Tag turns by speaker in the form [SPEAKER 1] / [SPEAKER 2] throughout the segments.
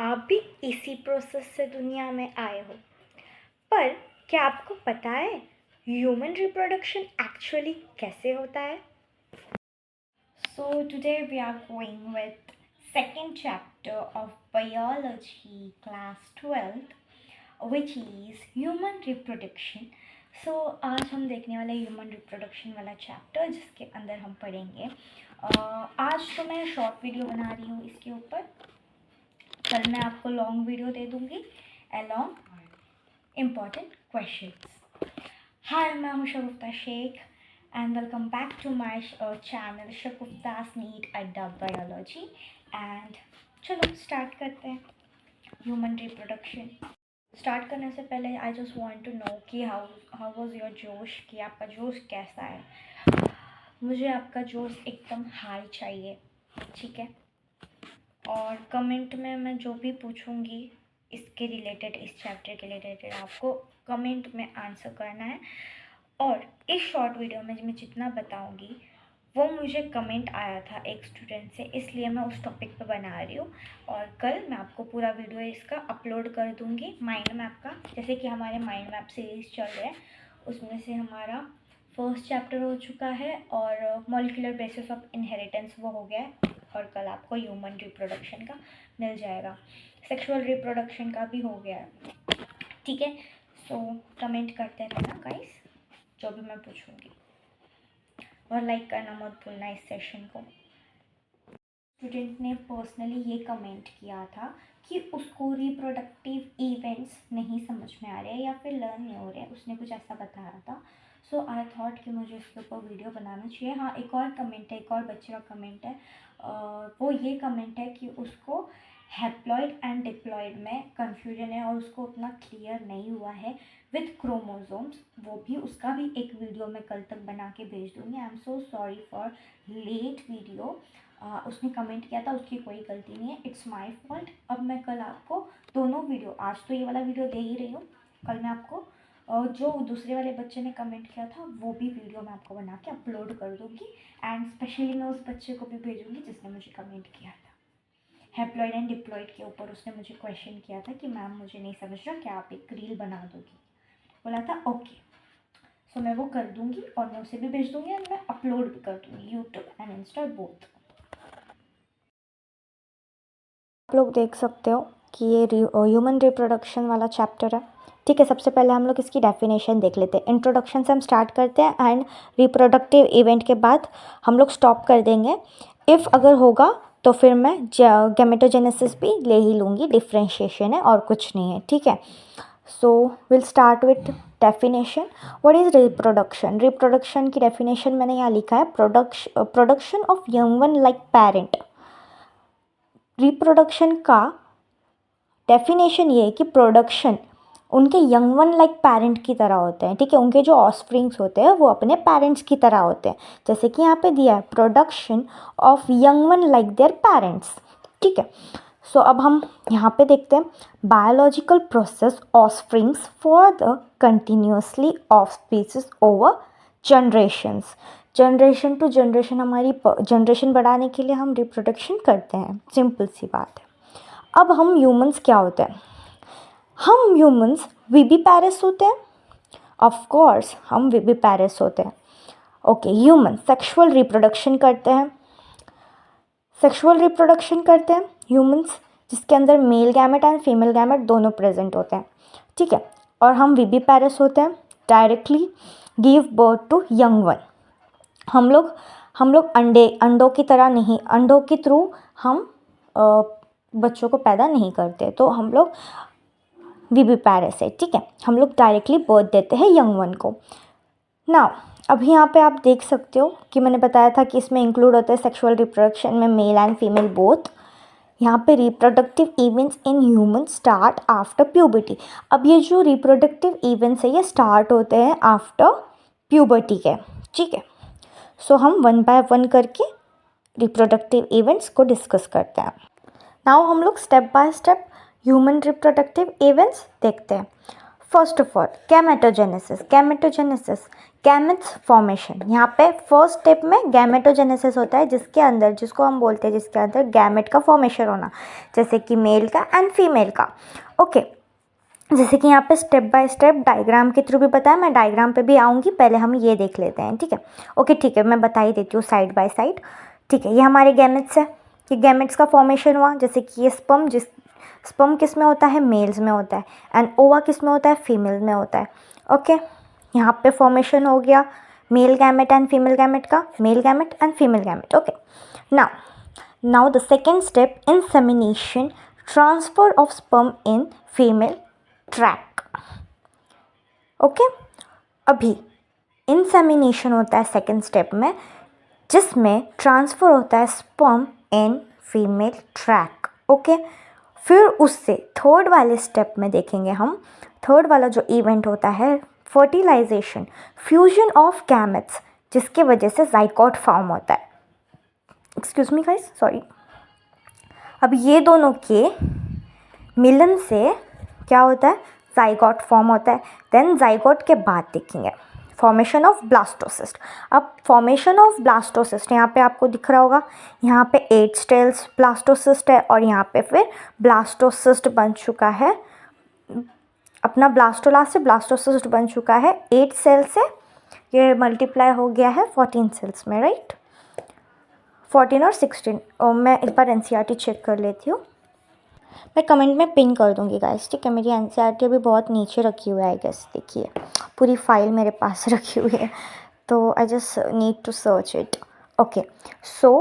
[SPEAKER 1] आप भी इसी प्रोसेस से दुनिया में आए हो। पर क्या आपको पता है ह्यूमन रिप्रोडक्शन एक्चुअली कैसे होता है? So today we are going with second chapter of biology class 12th which is human reproduction. So आज हम देखने वाले ह्यूमन रिप्रोडक्शन वाला चैप्टर जिसके अंदर हम पढ़ेंगे। आज तो मैं शॉर्ट वीडियो बना रही हूँ इसके ऊपर, कल मैं आपको लॉन्ग वीडियो दे दूँगी अलॉन्ग इम्पॉर्टेंट क्वेश्चंस। हाय, मैं हूँ Shagufta Shaikh and welcome back to my channel Shagufta's NEET Adda biology. And चलो स्टार्ट करते हैं ह्यूमन रिप्रोडक्शन। स्टार्ट करने से पहले I just want to know कि हाउ वाज योर जोश, कि आपका जोश कैसा है। मुझे आपका जोश एकदम हाई चाहिए, ठीक है? और कमेंट में मैं जो भी पूछूंगी इसके रिलेटेड, इस चैप्टर के रिलेटेड, आपको कमेंट में आंसर करना है। और इस शॉर्ट वीडियो में मैं जितना बताऊंगी वो मुझे कमेंट आया था एक स्टूडेंट से, इसलिए मैं उस टॉपिक पे बना रही हूँ। और कल मैं आपको पूरा वीडियो इसका अपलोड कर दूँगी माइंड मैप का। जैसे कि हमारे माइंड मैप सीरीज़ चल रहा है, उसमें से हमारा फर्स्ट चैप्टर हो चुका है और मॉलिक्यूलर बेसिस ऑफ इनहेरिटेंस वो हो गया है। और कल आपको ह्यूमन रिप्रोडक्शन का मिल जाएगा, सेक्सुअल रिप्रोडक्शन का भी हो गया है, ठीक है? सो कमेंट करते रहना गाइस जो भी मैं पूछूंगी, और लाइक करना मत भूलना इस सेशन को। स्टूडेंट ने पर्सनली ये कमेंट किया था कि उसको रिप्रोडक्टिव इवेंट्स नहीं समझ में आ रहे या फिर लर्न नहीं हो रहे, उसने कुछ ऐसा बताया था। सो आई थॉट कि मुझे इसके ऊपर वीडियो बनाना चाहिए। हाँ, एक और कमेंट है, एक और बच्चे का कमेंट है। वो ये कमेंट है कि उसको हैप्लॉइड एंड डिप्लॉइड में कन्फ्यूजन है और उसको उतना क्लियर नहीं हुआ है विथ क्रोमोसोम्स। वो भी, उसका भी एक वीडियो मैं कल तक बना के भेज दूँगी। I am so sorry for late video. उसने कमेंट किया था, उसकी कोई गलती नहीं है, इट्स माय फॉल्ट। अब मैं कल आपको दोनों वीडियो, आज तो ये वाला वीडियो दे ही रही हूँ, कल मैं आपको जो दूसरे वाले बच्चे ने कमेंट किया था वो भी वीडियो मैं आपको बना के अपलोड कर दूँगी। एंड स्पेशली मैं उस बच्चे को भी भेजूँगी जिसने मुझे कमेंट किया था हैप्लॉइड एंड डिप्लॉइड के ऊपर। उसने मुझे क्वेश्चन किया था कि मैम मुझे नहीं समझ रहा, क्या आप एक रील बना दोगी? बोला था ओके। सो मैं वो कर दूँगी और मैं उसे भी भेज दूँगी और मैं अपलोड भी कर दूँगी यूट्यूब एंड इंस्टा बोथ। आप लोग देख सकते हो कि ये ह्यूमन रिप्रोडक्शन वाला चैप्टर है, ठीक है? सबसे पहले हम लोग इसकी डेफिनेशन देख लेते हैं। इंट्रोडक्शन से हम स्टार्ट करते हैं एंड रिप्रोडक्टिव इवेंट के बाद हम लोग स्टॉप कर देंगे। इफ़ अगर होगा तो फिर मैं गैमेटोजेनेसिस भी ले ही लूँगी, डिफ्रेंशिएशन है और कुछ नहीं है, ठीक है? So will start with definition. What is reproduction? Reproduction की डेफिनेशन मैंने यहाँ लिखा है, production of young one like parent. Reproduction का डेफिनेशन ये है कि प्रोडक्शन उनके यंग वन लाइक पेरेंट की तरह होते हैं, ठीक है? उनके जो ऑफस्प्रिंग्स होते हैं वो अपने पेरेंट्स की तरह होते हैं, जैसे कि यहाँ पे दिया है production of young one like their parents, ठीक है? सो अब हम यहाँ पे देखते हैं biological process offsprings for the continuously of species over generations. Generation to generation, हमारी जनरेशन बढ़ाने के लिए हम रिप्रोडक्शन करते हैं, सिंपल सी बात है। अब हम ह्यूमंस क्या होते हैं? हम ह्यूमंस विविपेरस होते हैं, ऑफ कोर्स हम विविपेरस होते हैं। ओके, ह्यूमन सेक्सुअल रिप्रोडक्शन करते हैं, सेक्सुअल रिप्रोडक्शन करते हैं ह्यूमंस, जिसके अंदर male gamete and female gamete दोनों प्रेजेंट होते हैं, ठीक है? और हम विविपेरस होते हैं, directly give birth to young one. हम लोग अंडों की तरह नहीं, अंडों के थ्रू हम बच्चों को पैदा नहीं करते, तो हम लोग विविपेरस है, ठीक है? हम लोग डायरेक्टली बर्थ देते हैं यंग वन को। नाउ अब यहाँ पे आप देख सकते हो कि मैंने बताया था कि इसमें इंक्लूड होता है सेक्सुअल रिप्रोडक्शन में मेल एंड फीमेल बोथ। यहाँ पे reproductive events in human start after puberty. अब ये जो रिप्रोडक्टिव इवेंट्स है ये स्टार्ट होते हैं आफ्टर प्यूबर्टी के, ठीक है? सो हम वन बाय वन करके रिप्रोडक्टिव इवेंट्स को डिस्कस करते हैं। नाउ हम लोग step by step human reproductive events देखते हैं। First of all gametogenesis, gametes formation. यहाँ पे फर्स्ट स्टेप में गैमेटोजेनेसिस होता है, जिसके अंदर, जिसको हम बोलते हैं, जिसके अंदर गैमेट का फॉर्मेशन होना, जैसे कि मेल का एंड फीमेल का। ओके, जैसे कि यहाँ पे स्टेप बाय स्टेप डायग्राम के थ्रू भी बताया, मैं डायग्राम पे भी आऊँगी, पहले हम ये देख लेते हैं, ठीक है। ओके ठीक है, मैं बता ही देती हूँ साइड बाय साइड, ठीक है। ये हमारे गैमेट्स है, ये गैमेट्स का फॉर्मेशन हुआ, जैसे कि ये स्पर्म किस में होता है, मेल्स में होता है, एंड ओवा किस में होता है, फीमेल में होता है। ओके, यहाँ पे फॉर्मेशन हो गया male gamete and female gamete का, male gamete and female gamete. Okay, now the second step, insemination, transfer of sperm in female tract. Okay, अभी इंसेमिनेशन होता है सेकेंड स्टेप में, जिसमें ट्रांसफ़र होता है sperm in female tract. Okay, फिर उससे थर्ड वाले स्टेप में देखेंगे हम, थर्ड वाला जो इवेंट होता है फर्टिलाइजेशन, फ्यूजन ऑफ गैमेट्स, जिसके वजह से जाइगोट फॉर्म होता है। Excuse me guys, sorry. अब ये दोनों के मिलन से क्या होता है, जाइगोट फॉर्म होता है। देन जाइगोट के बाद देखेंगे फॉर्मेशन ऑफ ब्लास्टोसिस्ट। अब फॉर्मेशन ऑफ ब्लास्टोसिस्ट यहाँ पे आपको दिख रहा होगा, यहाँ पे 8 सेल्स ब्लास्टोसिस्ट है, और यहाँ पे फिर ब्लास्टोसिस्ट बन चुका है, अपना ब्लास्टोलास्ट से ब्लास्टोसिस्ट बन चुका है 8 सेल से, ये मल्टीप्लाई हो गया है 14 सेल्स में, राइट, 14 और 16। और मैं एक बार एनसीईआरटी चेक कर लेती हूँ, मैं कमेंट में पिन कर दूँगी गाइस, ठीक है। मेरी एनसीईआरटी अभी बहुत नीचे रखी हुई है, आई गेस, देखिए पूरी फाइल मेरे पास रखी हुई है, तो I just need to search it. Okay, so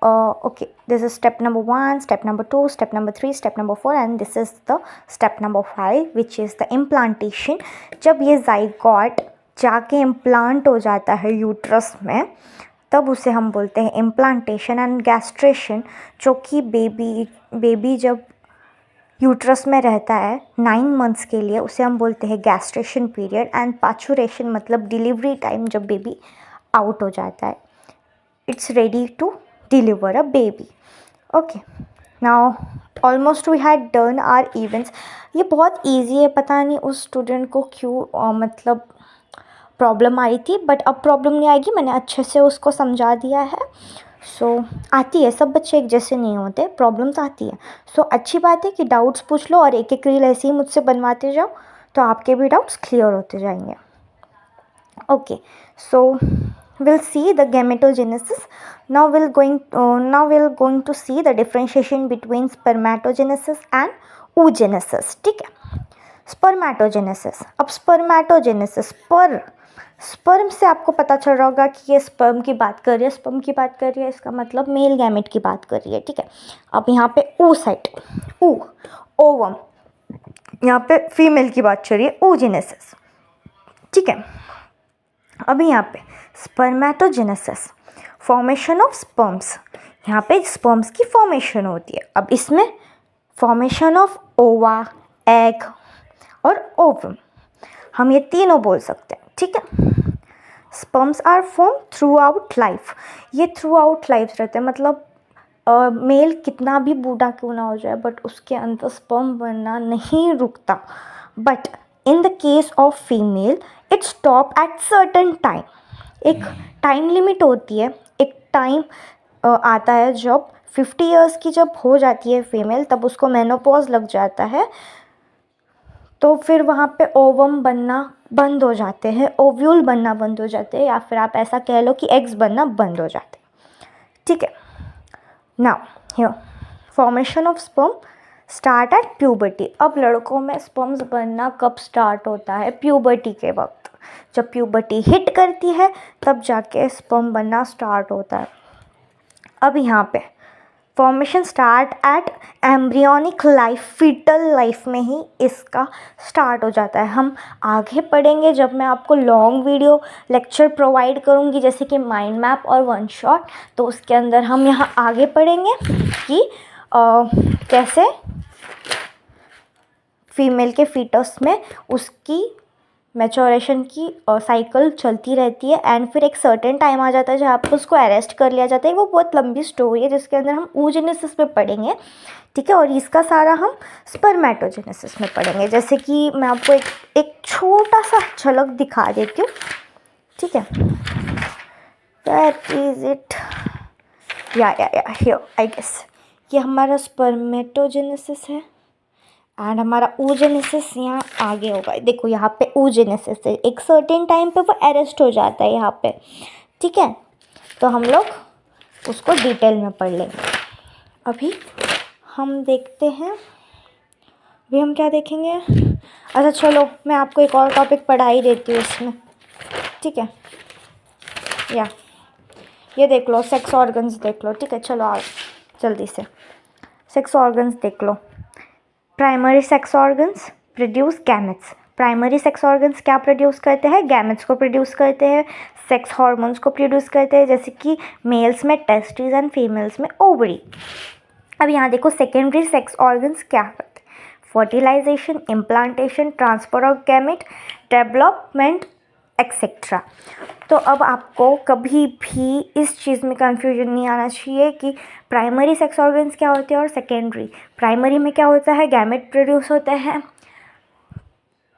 [SPEAKER 1] okay, this is step number 1, step number 2, step number 3, step number 4, and this is the step number 5 which is the implantation. जब ये zygote जाके implant हो जाता है uterus में, तब उसे हम बोलते हैं इम्प्लांटेशन एंड गैस्ट्रेशन। जो कि बेबी जब यूट्रस में रहता है 9 मंथ्स के लिए, उसे हम बोलते हैं गैस्ट्रेशन पीरियड, एंड पाचुरेशन मतलब डिलीवरी टाइम, जब बेबी आउट हो जाता है, it's ready to deliver a baby. Okay, now almost we had done our events. ये बहुत ईजी है, पता नहीं उस स्टूडेंट को क्यों मतलब प्रॉब्लम आई थी, बट अब प्रॉब्लम नहीं आएगी, मैंने अच्छे से उसको समझा दिया है। सो आती है, सब बच्चे एक जैसे नहीं होते, प्रॉब्लम्स आती है। सो अच्छी बात है कि डाउट्स पूछ लो और एक एक रील ऐसे ही मुझसे बनवाते जाओ, तो आपके भी डाउट्स क्लियर होते जाएंगे। Okay, so we'll see the gametogenesis. Now we're going to see the differentiation between spermatogenesis and oogenesis, ठीक है। स्पर्मेटोजेनेसिस, अब स्पर्मेटोजेनेसिस, स्पर्म से आपको पता चल रहा होगा कि ये स्पर्म की बात कर रही है, स्पर्म की बात कर रही है, इसका मतलब मेल गैमेट की बात कर रही है, ठीक है। अब यहाँ पे ओ साइट, ओवम, यहाँ पे फीमेल की बात चल रही है, oogenesis, ठीक है। अभी यहाँ पे स्पर्मेटोजेनेसिस, फॉर्मेशन ऑफ स्पर्म्स, यहाँ पे स्पर्म्स की फॉर्मेशन होती है। अब इसमें फॉर्मेशन ऑफ ओवा, एग और ओवम, हम ये तीनों बोल सकते हैं, ठीक है। Sperms are form throughout life, ये थ्रू आउट लाइफ रहते हैं, मतलब मेल कितना भी बूढ़ा क्यों ना हो जाए, बट उसके अंदर स्पर्म बनना नहीं रुकता। But in the case of female it stop at certain time, एक टाइम लिमिट होती है, एक टाइम आता है जब 50 ईयर्स की जब हो जाती है फीमेल, तब उसको मेनोपॉज लग जाता है, तो फिर वहाँ पे ओवम बनना बंद हो जाते हैं, ओव्यूल बनना बंद हो जाते हैं, या फिर आप ऐसा कह लो कि एग्स बनना बंद हो जाते हैं, ठीक है। Now here formation of sperm start at puberty. अब लड़कों में स्पर्म्स बनना कब स्टार्ट होता है, प्यूबर्टी के वक्त, जब प्यूबर्टी हिट करती है तब जाके स्पर्म बनना स्टार्ट होता है। अब यहाँ पे formation start at embryonic life, fetal life में ही इसका स्टार्ट हो जाता है। हम आगे पढ़ेंगे जब मैं आपको लॉन्ग वीडियो लेक्चर प्रोवाइड करूँगी, जैसे कि माइंड मैप और वन शॉट, तो उसके अंदर हम यहाँ आगे पढ़ेंगे कि कैसे फीमेल के फीटस में उसकी मैच्योरेशन की साइकिल चलती रहती है एंड फिर एक सर्टेन टाइम आ जाता है जहाँ पर उसको अरेस्ट कर लिया जाता है। वो बहुत लंबी स्टोरी है जिसके अंदर हम oogenesis में पढ़ेंगे, ठीक है, और इसका सारा हम स्पर्मेटोजेनेसिस में पढ़ेंगे। जैसे कि मैं आपको एक छोटा सा झलक दिखा देती हूँ, ठीक है। दैट इज इट, या हियर आई गेस। ये हमारा स्पर्मेटोजेनेसिस है एंड हमारा oogenesis यहाँ आगे होगा। देखो यहाँ पे oogenesis है, एक सर्टेन टाइम पे वो अरेस्ट हो जाता है यहाँ पे, ठीक है। तो हम लोग उसको डिटेल में पढ़ लेंगे। अभी हम देखते हैं, अभी हम क्या देखेंगे। अच्छा चलो, मैं आपको एक और टॉपिक पढ़ा ही देती हूँ इसमें, ठीक है। या ये देख लो, सेक्स ऑर्गन्स देख लो, ठीक है। चलो आओ जल्दी से, सेक्स ऑर्गन्स देख लो। Primary sex organs produce gametes. Primary sex organs क्या प्रोड्यूस करते हैं? गैमेट्स को प्रोड्यूस करते हैं, सेक्स हार्मोन्स को प्रोड्यूस करते हैं, जैसे कि मेल्स में टेस्टिस एंड फीमेल्स में ओवरी। अब यहाँ देखो सेकेंडरी सेक्स ऑर्गन्स क्या करते हैं? Fertilisation, implantation, transfer of gamete, development etcetera. तो अब आपको कभी भी इस चीज़ में कंफ्यूजन नहीं आना चाहिए कि प्राइमरी सेक्स ऑर्गन्स क्या होते हैं और सेकेंडरी। प्राइमरी में क्या होता है? गैमेट प्रोड्यूस होते हैं,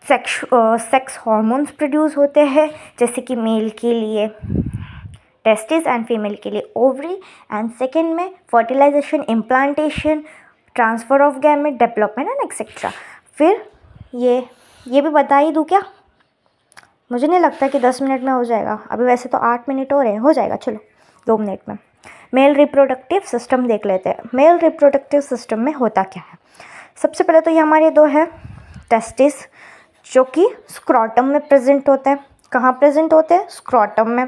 [SPEAKER 1] सेक्स हार्मोन्स प्रोड्यूस होते हैं, जैसे कि मेल के लिए टेस्टिस एंड फीमेल के लिए ओवरी। एंड सेकेंड में fertilisation, implantation, transfer of gamete, development and etcetera. फिर ये भी बता ही दूँ क्या? मुझे नहीं लगता कि 10 मिनट में हो जाएगा, अभी वैसे तो 8 मिनट हो रहे हैं, हो जाएगा, चलो 2 मिनट में। मेल रिप्रोडक्टिव सिस्टम देख लेते हैं। मेल रिप्रोडक्टिव सिस्टम में होता क्या है? सबसे पहले तो ये हमारे दो है टेस्टिस, जो कि स्क्रॉटम में प्रेजेंट होते हैं। कहाँ प्रेजेंट होते हैं? स्क्रॉटम में।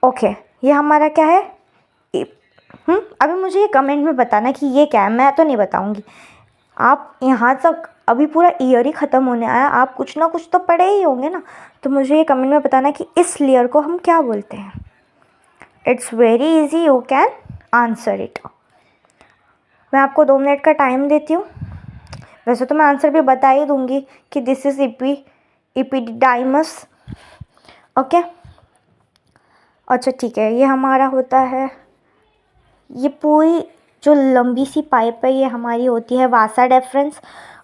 [SPEAKER 1] ओके, ये हमारा क्या है? अभी मुझे ये कमेंट में बताना कि ये क्या है, मैं तो नहीं बताऊंगी। आप यहाँ तक अभी पूरा ईयर ही ख़त्म होने आया, आप कुछ ना कुछ तो पढ़े ही होंगे ना। तो मुझे ये कमेंट में बताना कि इस लेयर को हम क्या बोलते हैं। It's very easy, you can answer it. मैं आपको 2 मिनट का टाइम देती हूँ। वैसे तो मैं आंसर भी बता ही दूंगी कि दिस इज इपिडिडाइमस। ओके, अच्छा ठीक है। ये हमारा होता है, ये पूरी जो लंबी सी पाइप है ये हमारी होती है वासा डेफरेंस।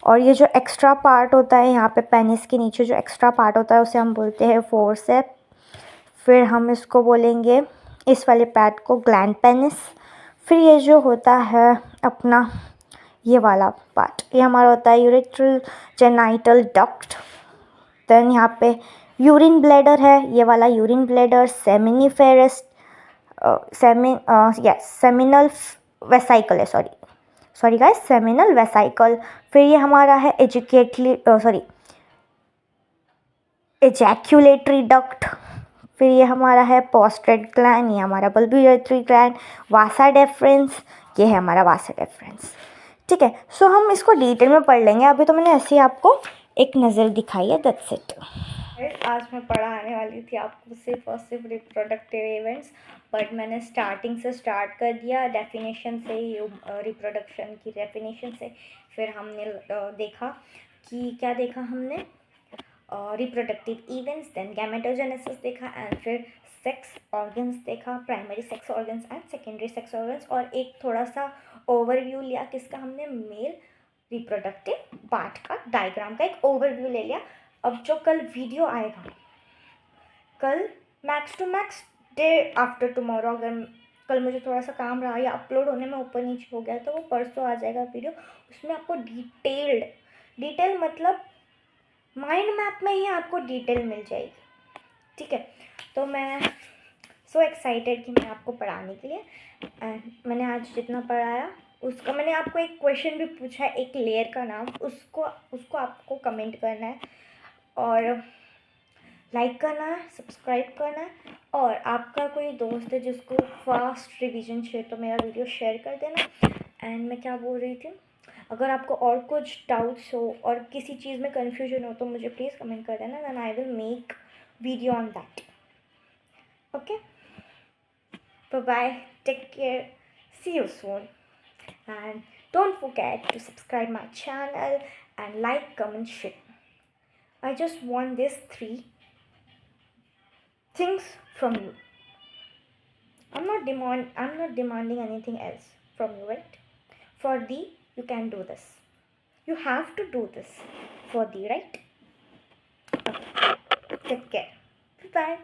[SPEAKER 1] और ये जो एक्स्ट्रा पार्ट होता है यहाँ पे पेनिस के नीचे जो एक्स्ट्रा पार्ट होता है उसे हम बोलते हैं फोर्सेप। फिर हम इसको बोलेंगे, इस वाले पार्ट को, ग्लैंड पेनिस। फिर ये जो होता है अपना ये वाला पार्ट, ये हमारा होता है यूरेट्रल जेनाइटल डक्ट। देन यहाँ पे यूरिन ब्लैडर है, ये वाला urine bladder, seminiferous seminal vesicle है, सॉरी गाइस, सेमिनल वेसाइकल। फिर ये हमारा है एजैक्यूलेटरी डक्ट। फिर ये हमारा है पोस्ट्रेट ग्लैंड, ये हमारा बल्बी ग्लैंड, वासा डेफरेंस, ये है हमारा वासा डेफरेंस, ठीक है। सो हम इसको डिटेल में पढ़ लेंगे, अभी तो मैंने ऐसे ही आपको एक नज़र दिखाई है, दैट्स इट। आज मैं पढ़ाने वाली थी आपको सिर्फ और सिर्फ रिप्रोडक्टिव इवेंट्स, बट मैंने स्टार्टिंग से स्टार्ट कर दिया, डेफिनेशन से ही, रिप्रोडक्शन की डेफिनेशन से। फिर हमने देखा कि क्या देखा हमने, रिप्रोडक्टिव इवेंट्स, देन गैमेटोजेनेसिस देखा, एंड फिर सेक्स ऑर्गन्स देखा, primary sex organs and secondary sex organs, और एक थोड़ा सा ओवरव्यू लिया किसका हमने, मेल रिप्रोडक्टिव पार्ट का, डायग्राम का एक ओवरव्यू ले लिया। अब जो कल वीडियो आएगा, कल max to max day after tomorrow, अगर कल मुझे थोड़ा सा काम रहा या अपलोड होने में ऊपर नीचे हो गया तो वो परसों आ जाएगा वीडियो। उसमें आपको डिटेल मतलब माइंड मैप में ही आपको डिटेल मिल जाएगी, ठीक है। तो मैं सो एक्साइटेड कि मैं आपको पढ़ाने के लिए, मैंने आज जितना पढ़ाया उसका, मैंने आपको एक क्वेश्चन भी पूछा है एक लेयर का नाम, उसको आपको कमेंट करना है और लाइक करना है, सब्सक्राइब करना है, और आपका कोई दोस्त है जिसको फास्ट रिवीजन चाहिए तो मेरा वीडियो शेयर कर देना। एंड मैं क्या बोल रही थी, अगर आपको और कुछ डाउट्स हो और किसी चीज़ में कन्फ्यूजन हो तो मुझे प्लीज़ कमेंट कर देना, then I will make video on that. Okay, bye bye, take care, see you soon, and don't forget to subscribe my channel and like, comment, share. I just want these three things from you. I'm not demanding anything else from you, right? For the you can do this. You have to do this for the right. Take care. Bye bye.